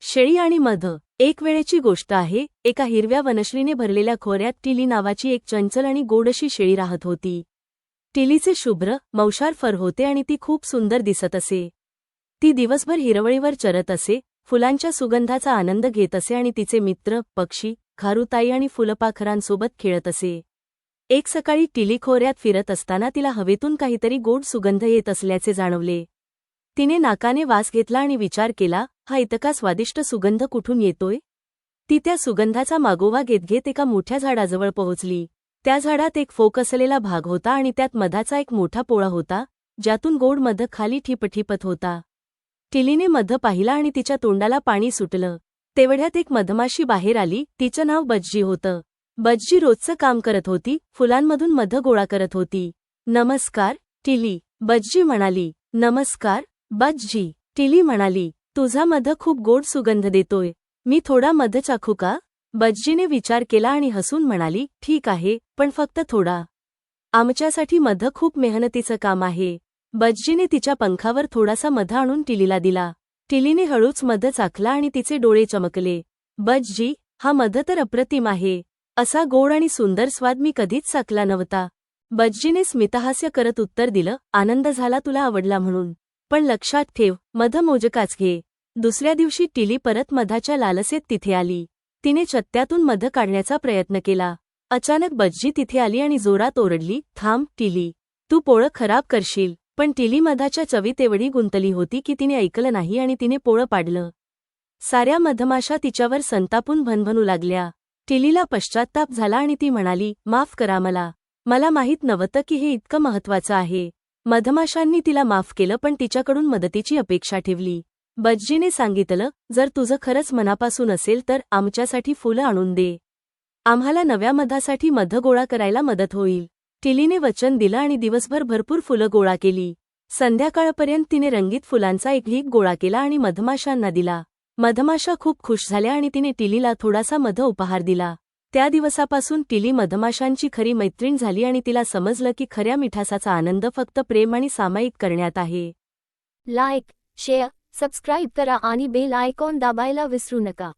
शेळी आणि मध. एक वेळेची गोष्ट आहे. एका हिरव्या वनश्रीने भरलेल्या खोऱ्यात टिली नावाची एक चंचल आणि गोड अशी शेळी राहत होती. टिलीचे शुभ्र मौशार फर होते आणि ती खूप सुंदर दिसत असे. ती दिवसभर हिरवळीवर चरत असे, फुलांच्या सुगंधाचा आनंद घेत असे आणि तिचे मित्र पक्षी, खारुताई आणि फुलपाखरांसोबत खेळत असे. एक सकाळी टिली खोऱ्यात फिरत असताना तिला हवेतून काहीतरी गोड सुगंध येत असल्याचे जाणवले. तिने नाकाने वास घेतला आणि विचार केला, हा इतका स्वादिष्ट सुगंध कुठून येतोय? ती त्या सुगंधाचा मागोवा घेत घेत एका मोठ्या झाडाजवळ पोहोचली. त्या झाडात एक फोक असलेला भाग होता आणि त्यात मधाचा एक मोठा पोळा होता, ज्यातून गोड मध खाली ठिपठिपत होता. टिलीने मध पाहिला आणि तिच्या तोंडाला पाणी सुटलं. तेवढ्यात एक मधमाशी बाहेर आली. तिचं नाव बज्जी होतं. बज्जी रोजचं काम करत होती, फुलांमधून मध गोळा करत होती. नमस्कार टिली, बज्जी म्हणाली. नमस्कार बज्जी, टिली म्हणाली. तुझा मध खूप गोड सुगंध देतोय. मी थोडा मध चाखू का? बज्जीने विचार केला आणि हसून म्हणाली, ठीक आहे, पण फक्त थोडा. आमच्यासाठी मध खूप मेहनतीचं काम आहे. बज्जीने तिच्या पंखावर थोडासा मध आणून टिलीला दिला. टिलीने हळूच मध चाखला आणि तिचे डोळे चमकले. बज्जी, हा मध तर अप्रतिम आहे. असा गोड आणि सुंदर स्वाद मी कधीच चाखला नव्हता. बज्जीने स्मितहास्य करत उत्तर दिलं, आनंद झाला तुला आवडला म्हणून. पण लक्षात ठेव, मध मोजकाच घे. दुसऱ्या दिवशी टिली परत मधाच्या लालसेत तिथे आली. तिने चत्त्यातून मध काढण्याचा प्रयत्न केला. अचानक बज्जी तिथे आली आणि जोरात ओरडली, थांब टिली, तू पोळं खराब करशील. पण टिली मधाच्या चवीत एवढी गुंतली होती की तिने ऐकलं नाही आणि तिने पोळं पाडलं. साऱ्या मधमाशा तिच्यावर संतापून भनभनू लागल्या. टिलीला पश्चात्ताप झाला आणि ती म्हणाली, माफ करा मला माहीत नव्हतं की हे इतकं महत्त्वाचं आहे. मधमाशांनी तिला माफ केलं पण तिच्याकडून मदतीची अपेक्षा ठेवली. बज्जीने सांगितलं, जर तुझं खरंच मनापासून असेल तर आमच्यासाठी फुलं आणून दे. आम्हाला नव्या मधासाठी मध गोळा करायला मदत होईल. टिलीने वचन दिलं आणि दिवसभर भरपूर फुलं गोळा केली. संध्याकाळपर्यंत तिने रंगीत फुलांचा एक ढीग गोळा केला आणि मधमाशांना दिला. मधमाशा खूप खुश झाल्या आणि तिने टिलीला थोडासा मध उपहार दिला. त्या दिवसापासून टिली मधमाशांची खरी मैत्रीण झाली आणि तिला समजलं की खऱ्या मिठासाचा आनंद फक्त प्रेम आणि सामायिक करण्यात आहे. लाईक, शेअर, सबस्क्राईब करा आणि बेल आयकॉन दाबायला विसरू नका.